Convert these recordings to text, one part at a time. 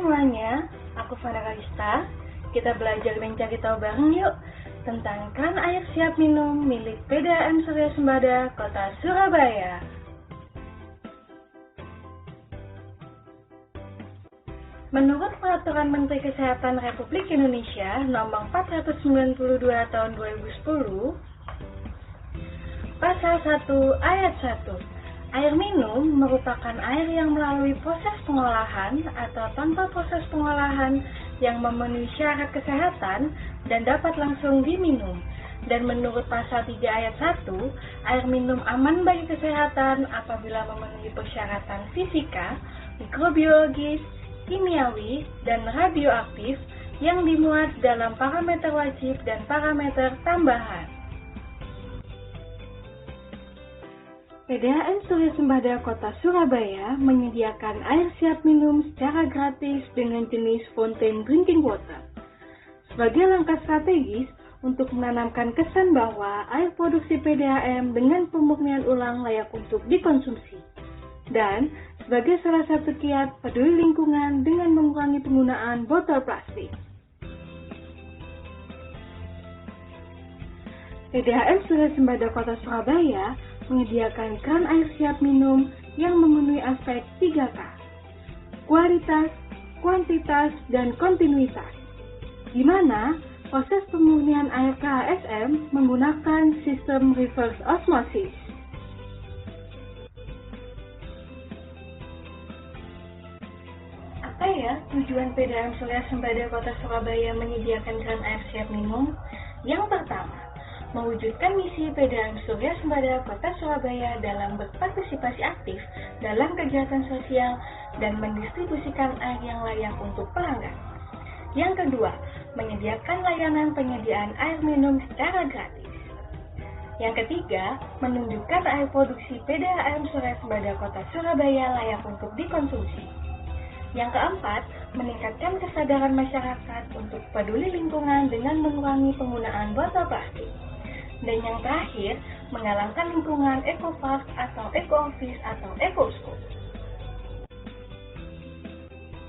semuanya, aku Fana Kalista. Kita belajar mencari tahu bareng yuk tentang keran air siap minum milik PDAM Surya Sembada Kota Surabaya. Menurut Peraturan Menteri Kesehatan Republik Indonesia Nomor 492 Tahun 2010, Pasal 1 Ayat 1, air minum merupakan air yang melalui proses pengolahan atau tanpa proses pengolahan yang memenuhi syarat kesehatan dan dapat langsung diminum. Dan menurut Pasal 3 Ayat 1, air minum aman bagi kesehatan apabila memenuhi persyaratan fisika, mikrobiologis, kimiawi, dan radioaktif yang dimuat dalam parameter wajib dan parameter tambahan. PDAM Surya Sembada Kota Surabaya menyediakan air siap minum secara gratis dengan jenis fountain drinking water. Sebagai langkah strategis untuk menanamkan kesan bahwa air produksi PDAM dengan pemurnian ulang layak untuk dikonsumsi. Dan sebagai salah satu kiat peduli lingkungan dengan mengurangi penggunaan botol plastik. PDAM Surya Sembada Kota Surabaya menyediakan keran air siap minum yang memenuhi aspek 3K, kualitas, kuantitas, dan kontinuitas, di mana proses pemurnian air KASM menggunakan sistem reverse osmosis. Apa ya tujuan PDAM Surya Sembada Kota Surabaya menyediakan keran air siap minum? Yang pertama, mewujudkan misi PDAM Surya Sembada Kota Surabaya dalam berpartisipasi aktif dalam kegiatan sosial dan mendistribusikan air yang layak untuk pelanggan. Yang kedua, menyediakan layanan penyediaan air minum secara gratis. Yang ketiga, menunjukkan air produksi PDAM Surya Sembada Kota Surabaya layak untuk dikonsumsi. Yang keempat, meningkatkan kesadaran masyarakat untuk peduli lingkungan dengan mengurangi penggunaan botol plastik. Dan yang terakhir, menggalakkan lingkungan eco-park atau eco-office atau eco-school.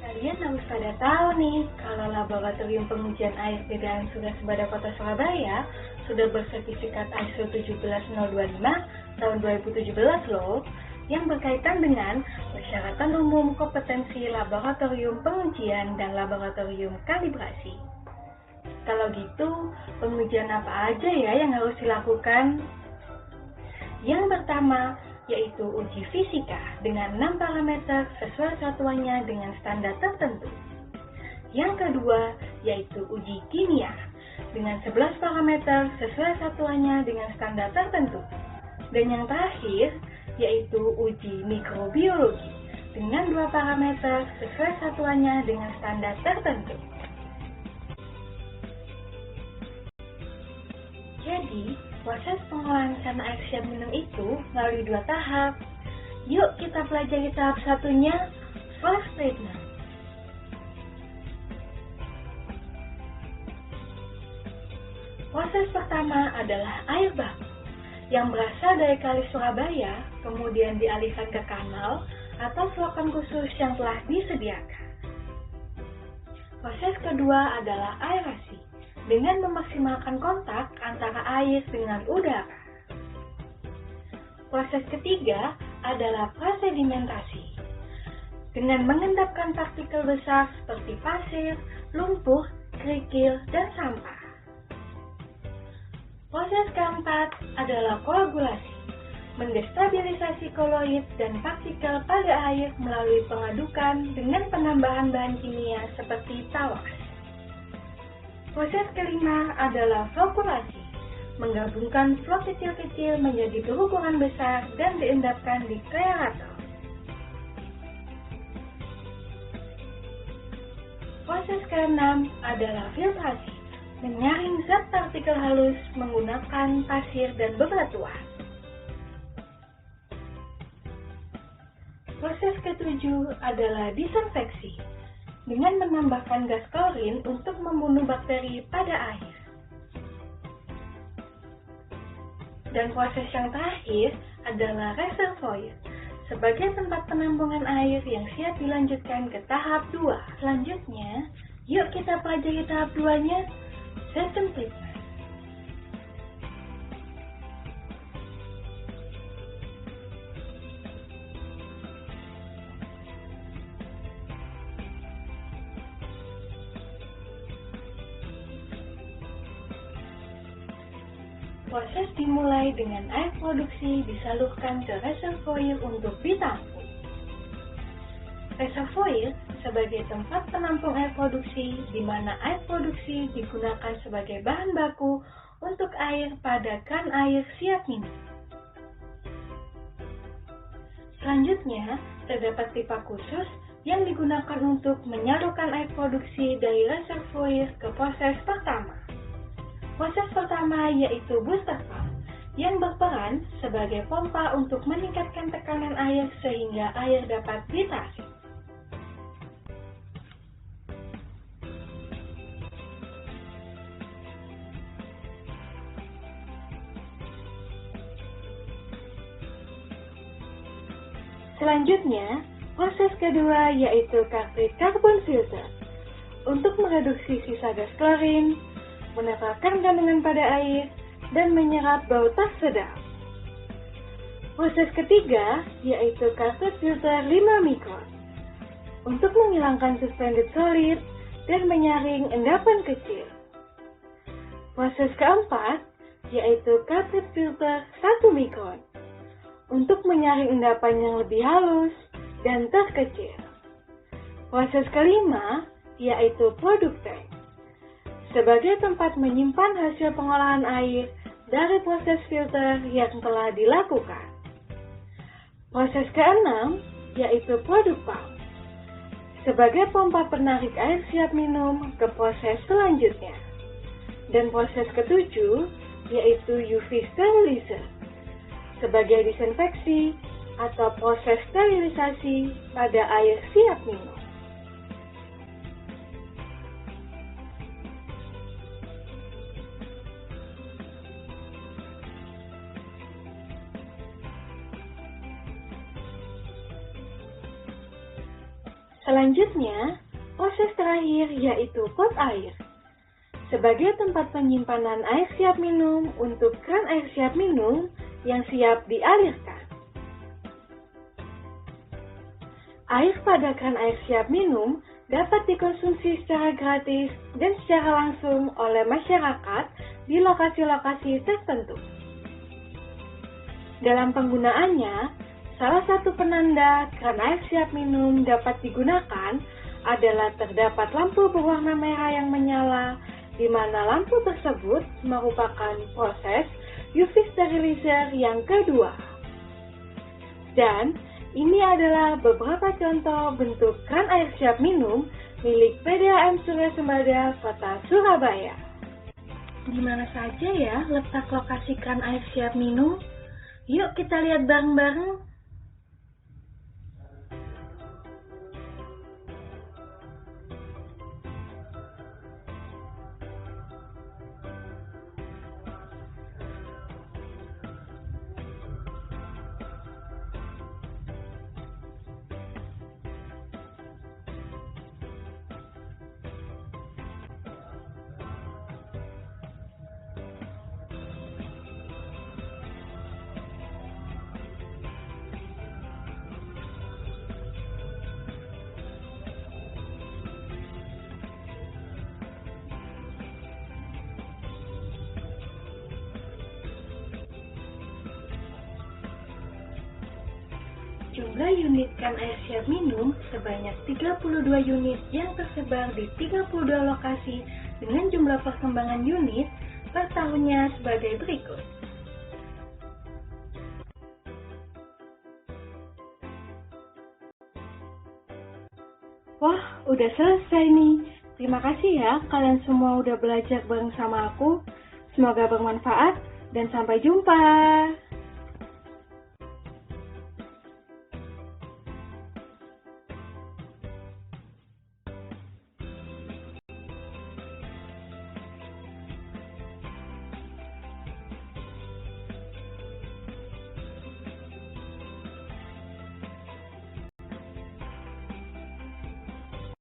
Kalian harus pada tahu nih, kalau Laboratorium Pengujian Air PDAM Surya Sembada Kota Surabaya sudah bersertifikat ISO 17025 tahun 2017 loh, yang berkaitan dengan persyaratan umum kompetensi laboratorium pengujian dan laboratorium kalibrasi. Kalau gitu, pengujian apa aja ya yang harus dilakukan? Yang pertama, yaitu uji fisika dengan 6 parameter sesuai satuannya dengan standar tertentu. Yang kedua, yaitu uji kimia dengan 11 parameter sesuai satuannya dengan standar tertentu. Dan yang terakhir, yaitu uji mikrobiologi dengan 2 parameter sesuai satuannya dengan standar tertentu. Jadi, proses pengolahan keran air siap minum itu melalui 2 tahap. Yuk kita pelajari tahap satunya, flash treatment. Proses pertama adalah air baku yang berasal dari Kali Surabaya, kemudian dialihkan ke kanal atau selokan khusus yang telah disediakan. Proses kedua adalah aerasi, dengan memaksimalkan kontak antara air dengan udara. Proses ketiga adalah prasedimentasi, dengan mengendapkan partikel besar seperti pasir, lumpur, kerikil, dan sampah. Proses keempat adalah koagulasi, mendestabilisasi koloid dan partikel pada air melalui pengadukan dengan penambahan bahan kimia seperti tawas. Proses kelima adalah flokulasi, menggabungkan flok kecil-kecil menjadi berukuran besar dan diendapkan di kreator. Proses keenam adalah filtrasi, menyaring zat partikel halus menggunakan pasir dan bebatuan. Proses ketujuh adalah disinfeksi, dengan menambahkan gas klorin untuk membunuh bakteri pada air. Dan proses yang terakhir adalah reservoir, sebagai tempat penampungan air yang siap dilanjutkan ke tahap 2. Selanjutnya, yuk kita pelajari tahap 2-nya, System Treatment. Proses dimulai dengan air produksi disalurkan ke reservoir untuk ditampung. Reservoir sebagai tempat penampung air produksi, di mana air produksi digunakan sebagai bahan baku untuk air pada kran air siap minum. Selanjutnya, terdapat pipa khusus yang digunakan untuk menyalurkan air produksi dari reservoir ke proses pertama. Proses pertama yaitu booster pump, yang berperan sebagai pompa untuk meningkatkan tekanan air sehingga air dapat ditarik. Selanjutnya, proses kedua yaitu cartridge carbon filter, untuk mereduksi sisa gas klorin, menetralkan kandungan pada air, dan menyerap bau tak sedap. Proses ketiga yaitu cartridge filter 5 mikron, untuk menghilangkan suspended solid dan menyaring endapan kecil. Proses keempat yaitu cartridge filter 1 mikron, untuk menyaring endapan yang lebih halus dan terkecil. Proses kelima yaitu product tank, sebagai tempat menyimpan hasil pengolahan air dari proses filter yang telah dilakukan. Proses keenam yaitu product pump, sebagai pompa penarik air siap minum ke proses selanjutnya. Dan proses ketujuh yaitu UV sterilizer, sebagai disinfeksi atau proses sterilisasi pada air siap minum. Selanjutnya, proses terakhir yaitu pot air, sebagai tempat penyimpanan air siap minum untuk kran air siap minum yang siap dialirkan. Air pada kran air siap minum dapat dikonsumsi secara gratis dan secara langsung oleh masyarakat di lokasi-lokasi tertentu. Dalam penggunaannya, salah satu penanda kran air siap minum dapat digunakan adalah terdapat lampu berwarna merah yang menyala, di mana lampu tersebut merupakan proses UV sterilizer yang kedua. Dan ini adalah beberapa contoh bentuk kran air siap minum milik PDAM Surya Sembada Kota Surabaya. Di mana saja ya letak lokasi kran air siap minum? Yuk kita lihat bareng-bareng. Jumlah unit kran air siap minum sebanyak 32 unit yang tersebar di 32 lokasi dengan jumlah perkembangan unit per tahunnya sebagai berikut. Wah, udah selesai nih. Terima kasih ya kalian semua udah belajar bareng sama aku. Semoga bermanfaat dan sampai jumpa.